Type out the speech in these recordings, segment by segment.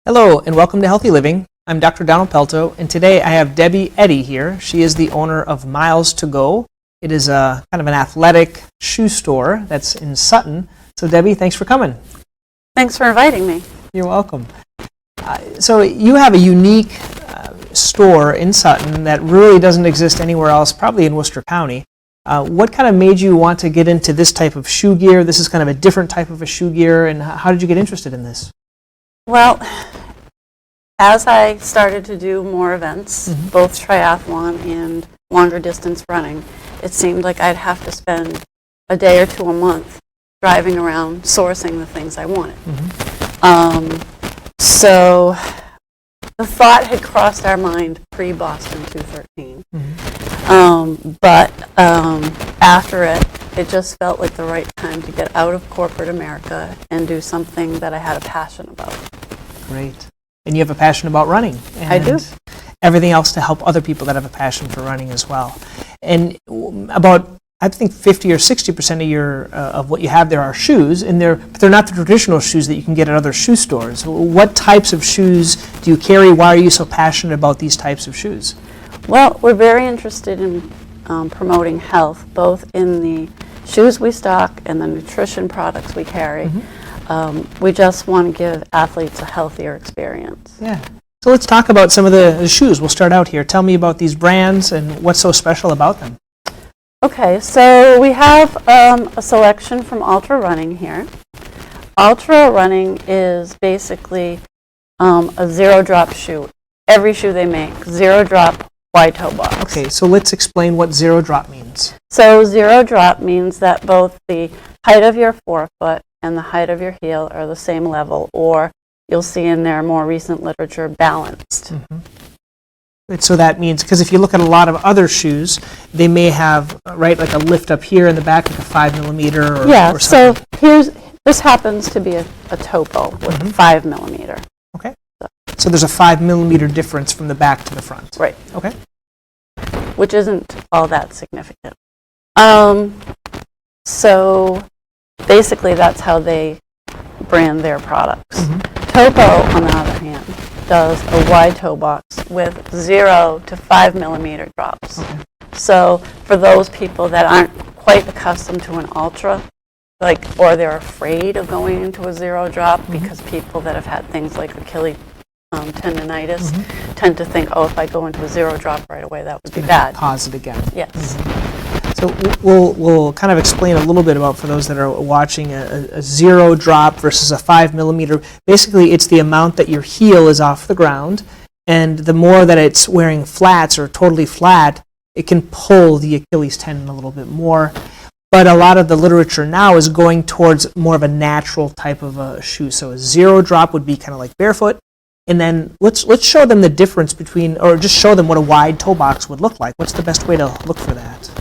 Hello and welcome to Healthy Living. I'm Dr. Donald Pelto, and today I have Debby Eddy here. She is the owner of Miles to Go. It is a kind of an athletic shoe store that's in Sutton. So Debby, thanks for coming. Thanks for inviting me. You're welcome. So you have a unique store in Sutton that really doesn't exist anywhere else, probably in Worcester County. What kind of made you want to get into this type of shoe gear? This is kind of a different type of a shoe gear, and how did you get interested in this? Well, as I started to do more events, both triathlon and longer distance running, it seemed like I'd have to spend a day or two a month driving around sourcing the things I wanted. So the thought had crossed our mind pre-Boston 213. But after it just felt like the right time to get out of corporate America and do something that I had a passion about. Great. And you have a passion about running. And I do. Everything else to help other people that have a passion for running as well. And about, I think 50 or 60% of your of what you have there are shoes, and but they're not the traditional shoes that you can get at other shoe stores. What types of shoes do you carry? Why are you so passionate about these types of shoes? Well, we're very interested in promoting health, both in the shoes we stock and the nutrition products we carry. We just want to give athletes a healthier experience. Yeah. So let's talk about some of the shoes. We'll start out here. Tell me about these brands and what's so special about them. Okay, so we have a selection from Ultra Running here. Ultra Running is basically a zero-drop shoe. Every shoe they make, zero-drop wide toe box. Okay, so let's explain what zero drop means. So zero drop means that both the height of your forefoot and the height of your heel are the same level, or you'll see in their more recent literature, balanced. So that means, because if you look at a lot of other shoes, they may have, right, like a lift up here in the back, like a 5 millimeter or yeah, or something. so this happens to be a topo with a 5 millimeter. Okay. So there's a 5 millimeter difference from the back to the front. Right. Okay. Which isn't all that significant. So basically that's how they brand their products. Topo, on the other hand, does a wide toe box with 0 to 5 millimeter drops. So for those people that aren't quite accustomed to an ultra, or they're afraid of going into a zero drop, because people that have had things like Achilles tendinitis tend to think, oh, if I go into a zero drop right away, that would be bad. Pause it again. Yes. So we'll kind of explain a little bit about, for those that are watching, a zero drop versus a 5 millimeter. Basically, it's the amount that your heel is off the ground, and the more that it's wearing flats or totally flat, it can pull the Achilles tendon a little bit more. But a lot of the literature now is going towards more of a natural type of a shoe. So a zero drop would be kind of like barefoot. And then let's show them the difference between, or just show them what a wide toe box would look like. What's the best way to look for that?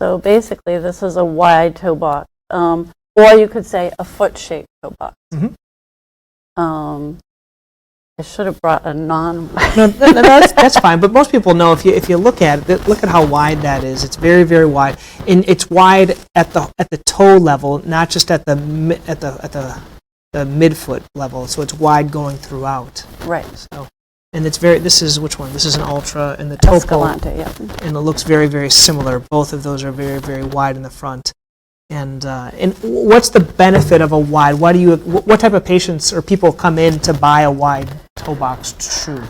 So basically, this is a wide toe box, or you could say a foot-shaped toe box. I should have brought a no, that's fine. But most people know, if you look at it, look at how wide that is. It's very, very wide, and it's wide at the toe level, not just at the midfoot level. So it's wide going throughout. Right. So. And it's this is which one? This is an Ultra, and the Topo. Escalante, yeah. And it looks very, very similar. Both of those are very, very wide in the front. And what's the benefit of a wide? What type of patients or people come in to buy a wide toe box shoe?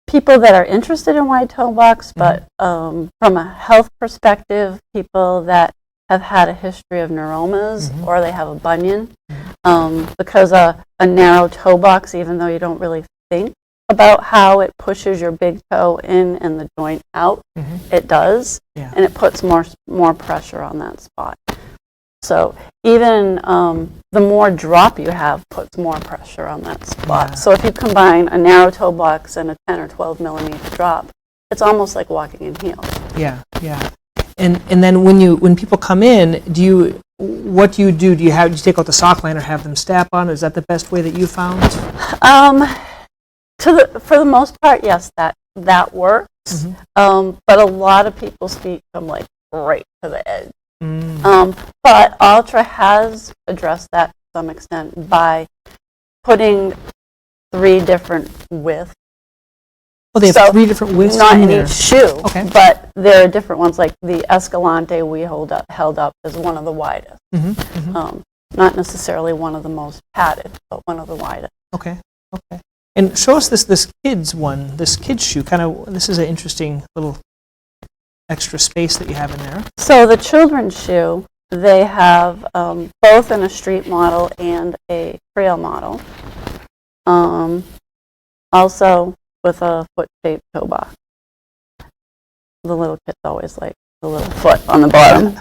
People that are interested in wide toe box, but from a health perspective, people that have had a history of neuromas or they have a bunion, because a narrow toe box, even though you don't really think about how it pushes your big toe in and the joint out, it does, and it puts more pressure on that spot. So even the more drop you have puts more pressure on that spot. So if you combine a narrow toe box and a 10 or 12 millimeter drop, it's almost like walking in heels. Yeah. And then when people come in, what do you do? Do you take out the sock line or have them step on? Is that the best way that you found? For the most part, yes, that works. But a lot of people's feet come right to the edge. But Ultra has addressed that some extent by putting 3 different widths. Oh, they have 3 different widths Not in there. each shoe, Okay. but there are different ones. Like the Escalante we held up is one of the widest. Not necessarily one of the most padded, but one of the widest. Okay. Okay. And show us this kids one, this kids shoe. This is an interesting little extra space that you have in there. So the children's shoe, they have both in a street model and a trail model. Also with a foot-shaped toe box. The little kids always like the little foot on the bottom.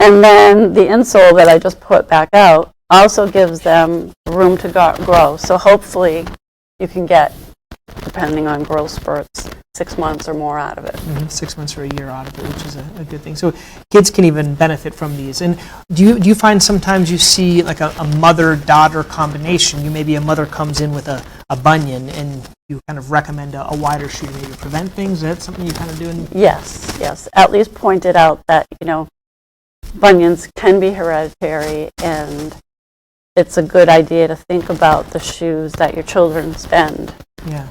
And then the insole that I just put back out also gives them room to grow. So hopefully you can get, depending on growth spurts, 6 months or more out of it. 6 months or a year out of it, which is a good thing. So kids can even benefit from these. And do you find sometimes you see like a mother-daughter combination? Maybe a mother comes in with a bunion and you kind of recommend a wider shoe to maybe prevent things? Is that something you kind of do? Yes. At least pointed out that, bunions can be hereditary, and it's a good idea to think about the shoes that your children spend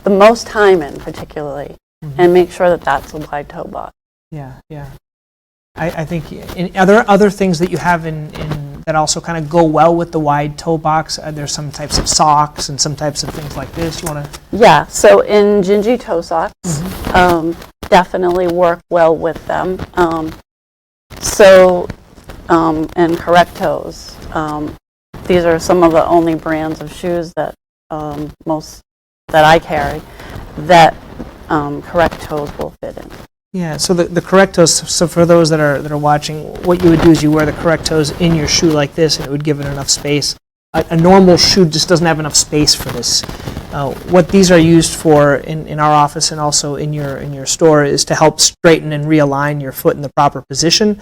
the most time in, particularly, and make sure that that's a wide toe box. Yeah. I think, are there other things that you have in that also kind of go well with the wide toe box? There's some types of socks and some types of things like this. You want to? Yeah, so in gingy toe socks, definitely work well with them. And correct toes. These are some of the only brands of shoes that that I carry that correct toes will fit in. Yeah, so the correct toes, so for those that are watching, what you would do is you wear the correct toes in your shoe like this, and it would give it enough space. A normal shoe just doesn't have enough space for this. What these are used for in our office and also in your store is to help straighten and realign your foot in the proper position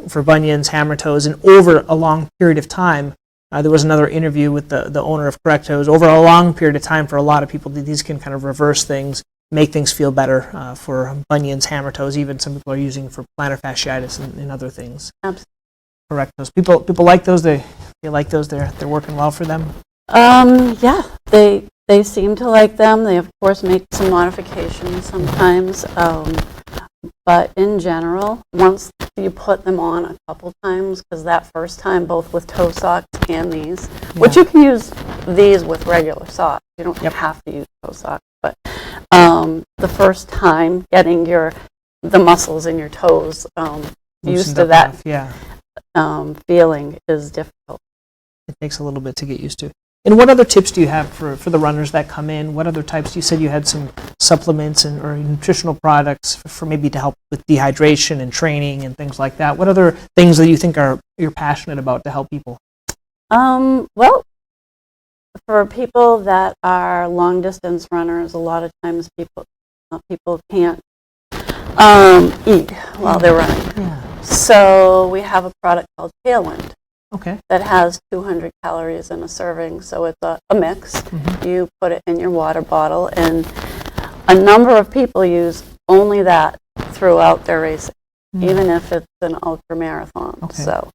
for bunions, hammer toes, and over a long period of time. There was another interview with the owner of Correct Toes. Over a long period of time, for a lot of people, these can kind of reverse things, make things feel better for bunions, hammer toes. Even some people are using for plantar fasciitis and other things. Absolutely. Correct Toes. People like those. They like those. They're working well for them. Yeah, they seem to like them. They of course make some modifications sometimes, but in general, once you put them on a couple times, because that first time, both with toe socks and these, which you can use these with regular socks. You don't have to use toe socks, but the first time getting the muscles in your toes used to that feeling is difficult. It takes a little bit to get used to. And what other tips do you have for the runners that come in? What other types? You said you had some supplements or nutritional products for maybe to help with dehydration and training and things like that. What other things that you think you're passionate about to help people? Well, for people that are long distance runners, a lot of times people can't eat while they're running. Yeah. So we have a product called Tailwind. Okay. That has 200 calories in a serving, so it's a mix. You put it in your water bottle, and a number of people use only that throughout their racing, even if it's an ultra marathon. Okay. So,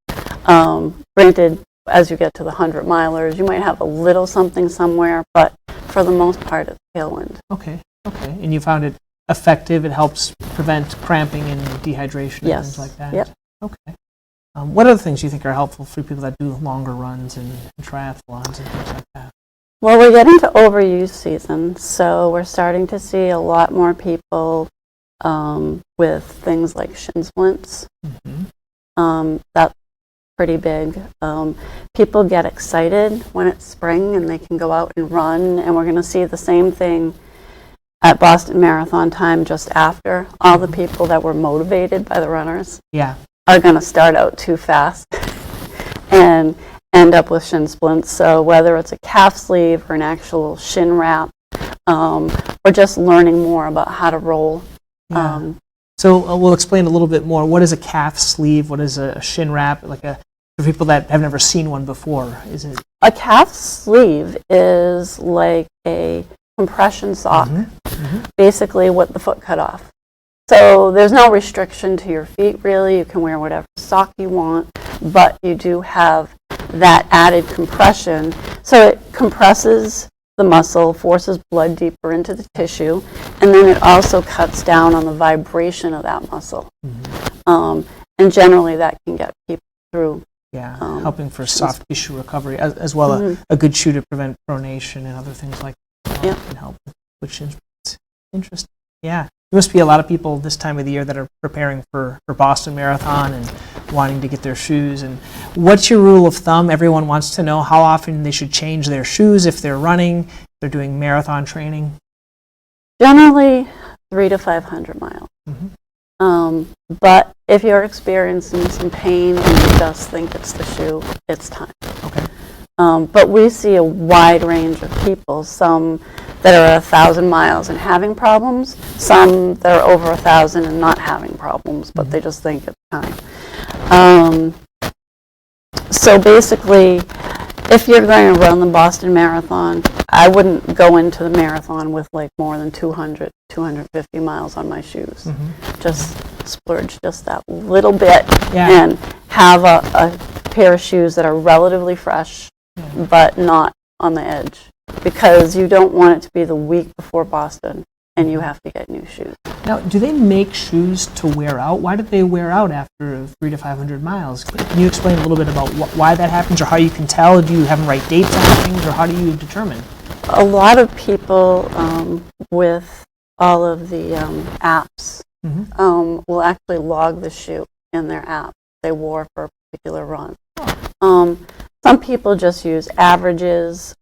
granted, as you get to the 100 milers, you might have a little something somewhere, but for the most part, it's Tailwind. Okay. And you found it effective? It helps prevent cramping and dehydration and things like that? Yep. Okay. What other things do you think are helpful for people that do longer runs and triathlons and things like that? Well, we're getting to overuse season, so we're starting to see a lot more people with things like shin splints. That's pretty big. People get excited when it's spring and they can go out and run, and we're going to see the same thing at Boston Marathon time just after. All the people that were motivated by the runners are going to start out too fast and end up with shin splints. So whether it's a calf sleeve or an actual shin wrap, we're just learning more about how to roll. So we'll explain a little bit more. What is a calf sleeve? What is a shin wrap? For people that have never seen one before, is it? A calf sleeve is like a compression sock, basically with the foot cut off. So there's no restriction to your feet, really. You can wear whatever sock you want, but you do have that added compression. So it compresses the muscle, forces blood deeper into the tissue, and then it also cuts down on the vibration of that muscle. And generally that can get people through. Yeah, helping for soft tissue recovery, as well a good shoe to prevent pronation and other things like that can help with shin splints. Interesting. Yeah, there must be a lot of people this time of the year that are preparing for Boston Marathon and wanting to get their shoes. And what's your rule of thumb? Everyone wants to know how often they should change their shoes if they're running, if they're doing marathon training. Generally, 300 to 500 miles. But if you're experiencing some pain and you just think it's the shoe, it's time. Okay. But we see a wide range of people, some that are 1,000 miles and having problems, some that are over 1,000 and not having problems, but they just think it's time. So basically, if you're going to run the Boston Marathon, I wouldn't go into the marathon with like more than 200, 250 miles on my shoes. Just splurge just that little bit and have a pair of shoes that are relatively fresh, but not on the edge, because you don't want it to be the week before Boston and you have to get new shoes. Now, do they make shoes to wear out? Why do they wear out after 300 to 500 miles? Can you explain a little bit about why that happens, or how you can tell? Do you have them write dates on things, or how do you determine? A lot of people with all of the apps will actually log the shoe in their app they wore for a particular run. Some people just use averages.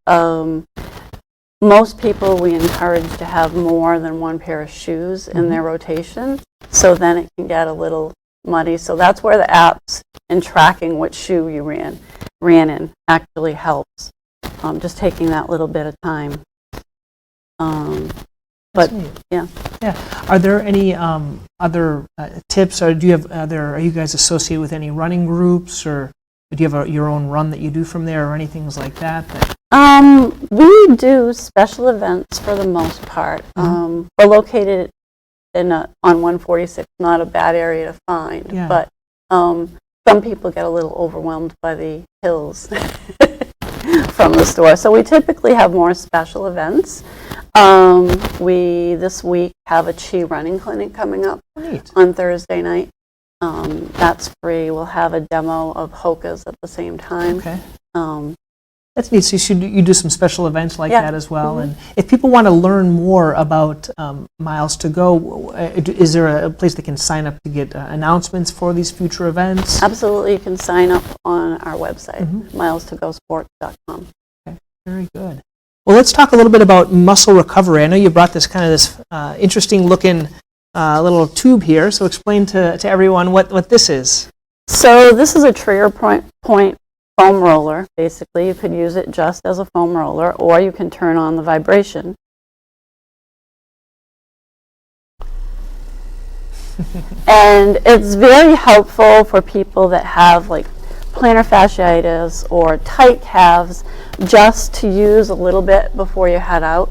Most people we encourage to have more than one pair of shoes in their rotation, so then it can get a little muddy. So that's where the apps and tracking which shoe you ran in actually helps. Just taking that little bit of time. But yeah. Are there any other tips, or do you have are you guys associated with any running groups, or do you have your own run that you do from there, or anything like that? We do special events for the most part. We're located on 146, not a bad area to find, but some people get a little overwhelmed by the hills from the store. So we typically have more special events. We this week have a Chi running clinic coming up on Thursday night. That's free. We'll have a demo of Hokas at the same time. Okay. That's neat. So you do some special events like that as well. And if people want to learn more about Miles to Go, is there a place they can sign up to get announcements for these future events? Absolutely. You can sign up on our website, milestogosports.com. Okay. Very good. Well, let's talk a little bit about muscle recovery. I know you brought this interesting looking little tube here. So explain to everyone what this is. So this is a trigger point foam roller. Basically, you could use it just as a foam roller, or you can turn on the vibration. And it's very helpful for people that have like plantar fasciitis or tight calves, just to use a little bit before you head out,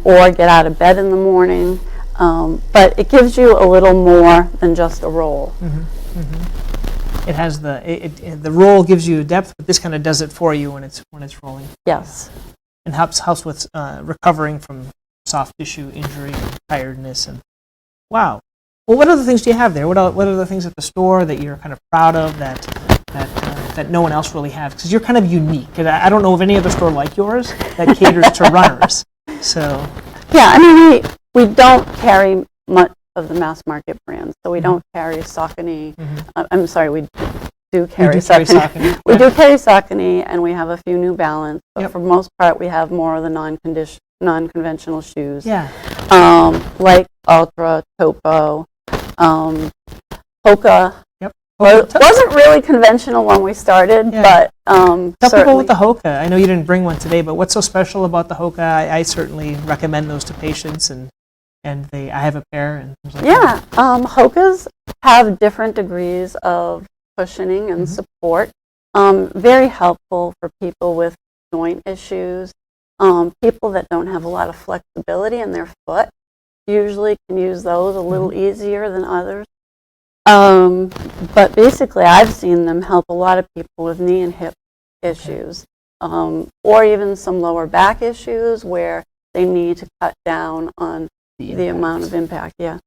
or get out of bed in the morning. But it gives you a little more than just a roll. It has the roll gives you depth, but this kind of does it for you when it's rolling. Yes. And helps with recovering from soft tissue injury and tiredness. And wow. Well, what other things do you have there? What other things at the store that you're kind of proud of that no one else really has? Because you're kind of unique, and I don't know of any other store like yours that caters to runners. So yeah, I mean we don't carry much of the mass market brands, so we don't carry Saucony. I'm sorry, we do carry Saucony. We do carry Saucony, and we have a few New Balance, but for the most part, we have more of the non-conventional shoes. Yeah. Like Ultra, Topo, Hoka. Well, it wasn't really conventional when we started, but tell people with the Hoka. I know you didn't bring one today, but what's so special about the Hoka? I certainly recommend those to patients, and I have a pair and things like that. Hokas have different degrees of cushioning and support. Very helpful for people with joint issues. People that don't have a lot of flexibility in their foot usually can use those a little easier than others. But basically, I've seen them help a lot of people with knee and hip issues, or even some lower back issues where they need to cut down on the amount of impact. Yeah.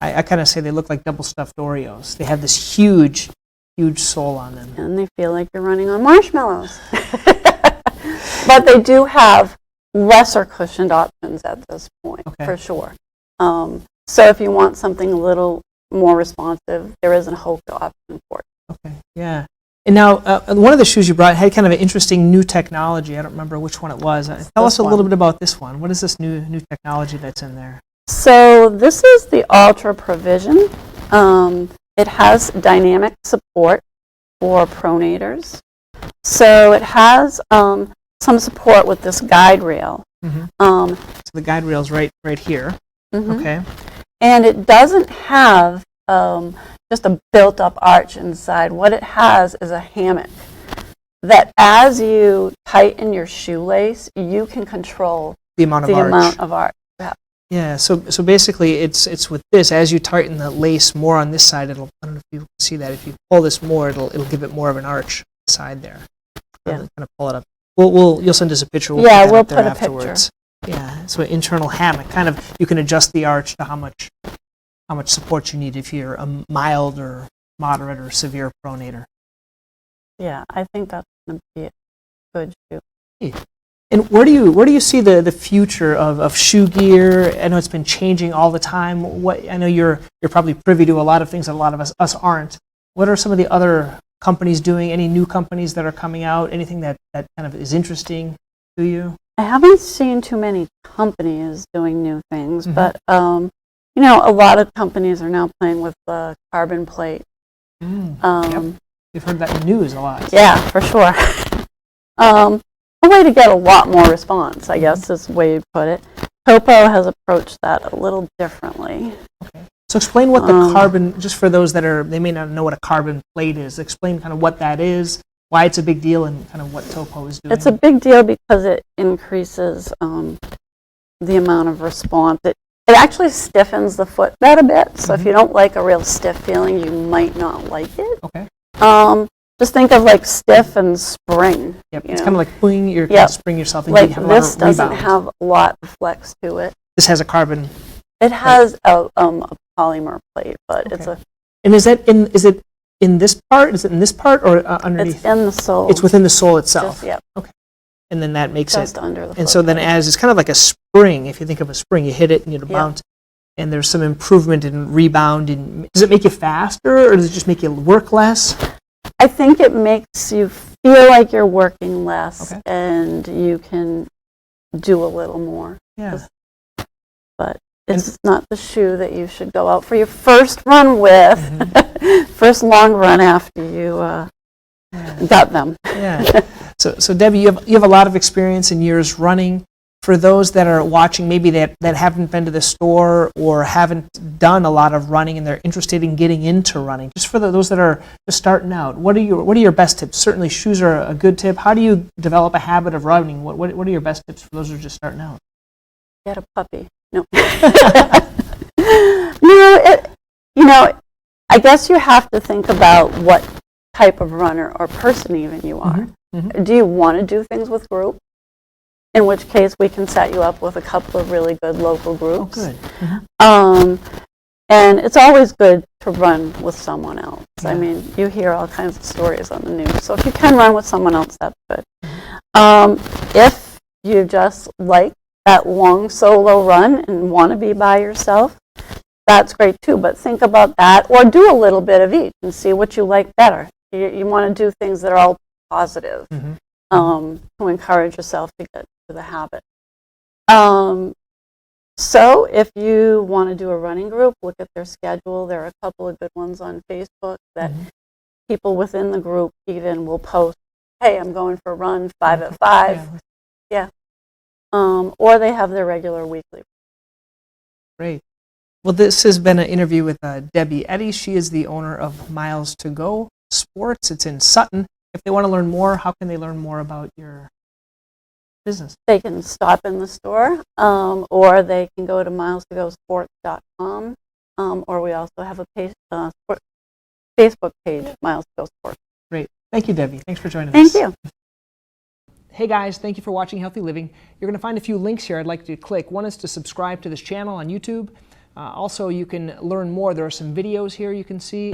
I kind of say they look like double stuffed Oreos. They have this huge, huge sole on them. And they feel like you're running on marshmallows. But they do have lesser cushioned options at this point, for sure. So if you want something a little more responsive, there is a Hoka option for it. Okay, yeah. And now, one of the shoes you brought had kind of an interesting new technology. I don't remember which one it was. Tell us a little bit about this one. What is this new technology that's in there? So this is the Ultra Provision. It has dynamic support for pronators. So it has some support with this guide rail. So the guide rail's right here. Okay. And it doesn't have just a built-up arch inside. What it has is a hammock that as you tighten your shoelace, you can control the amount of arch. Yeah, so basically it's with this, as you tighten the lace more on this side, I don't know if you can see that, if you pull this more, it'll give it more of an arch side there. Yeah. Kind of pull it up. You'll send us a picture. We'll put a afterwards. picture. Yeah, so an internal hammock, kind of, you can adjust the arch to how much support you need if you're a mild or moderate or severe pronator. Yeah, I think that's going to be a good shoe. Yeah. And where do you see the future of shoe gear? I know it's been changing all the time. I know you're probably privy to a lot of things that a lot of us aren't. What are some of the other companies doing? Any new companies that are coming out? Anything that kind of is interesting to you? I haven't seen too many companies doing new things, but a lot of companies are now playing with the carbon plate. Yep. You've heard that in the news a lot. Yeah, for sure. A way to get a lot more response, I guess, is the way you put it. Topo has approached that a little differently. Okay. So explain what the carbon, just for those they may not know what a carbon plate is, explain kind of what that is, why it's a big deal, and kind of what Topo is doing. It's a big deal because it increases the amount of response. It actually stiffens the footbed a bit, so if you don't like a real stiff feeling, you might not like it. Okay. Just think of like stiff and spring. Yep, it's kind of like pulling your kind of spring yourself. And like you have this doesn't rebound. have a lot of flex to it. This has a carbon. It has a polymer plate, but it's a. And is it in this part? Is it in this part or underneath? It's in the sole. It's within the sole itself. Just, yep. Okay. And then that makes just it. under the. And so then, as it's kind of like a spring. If you think of a spring, you hit it and it'll bounce. And there's some improvement in rebound. Does it make you faster, or does it just make you work less? I think it makes you feel like you're working less, and you can do a little more. Yeah. But it's not the shoe that you should go out for your first run with, first long run after you got them. Yeah. So Debbie, you have a lot of experience in years running. For those that are watching, maybe that haven't been to the store or haven't done a lot of running and they're interested in getting into running, just for those that are just starting out, what are your best tips? Certainly shoes are a good tip. How do you develop a habit of running? What are your best tips for those who are just starting out? Get a puppy. No. I guess you have to think about what type of runner or person even you are. Do you want to do things with group? In which case, we can set you up with a couple of really good local groups. Oh, good. And it's always good to run with someone else. I mean, you hear all kinds of stories on the news. So if you can run with someone else, that's good. If you just like that long solo run and want to be by yourself, that's great too. But think about that, or do a little bit of each and see what you like better. You want to do things that are all positive to encourage yourself to get to the habit. So if you want to do a running group, look at their schedule. There are a couple of good ones on Facebook that people within the group even will post, hey, I'm going for a run 5 at 5. Yeah. Or they have their regular weekly. Great. Well, this has been an interview with Debby Eddy. She is the owner of Miles to Go Sports. It's in Sutton. If they want to learn more, how can they learn more about your business? They can stop in the store, or they can go to milestogosports.com, or we also have a Facebook page, Miles Field Sports. Great. Thank you, Debbie. Thanks for joining Thank us. you. Hey guys, thank you for watching Healthy Living. You're going to find a few links here I'd like you to click. One is to subscribe to this channel on YouTube. Also, you can learn more. There are some videos here you can see.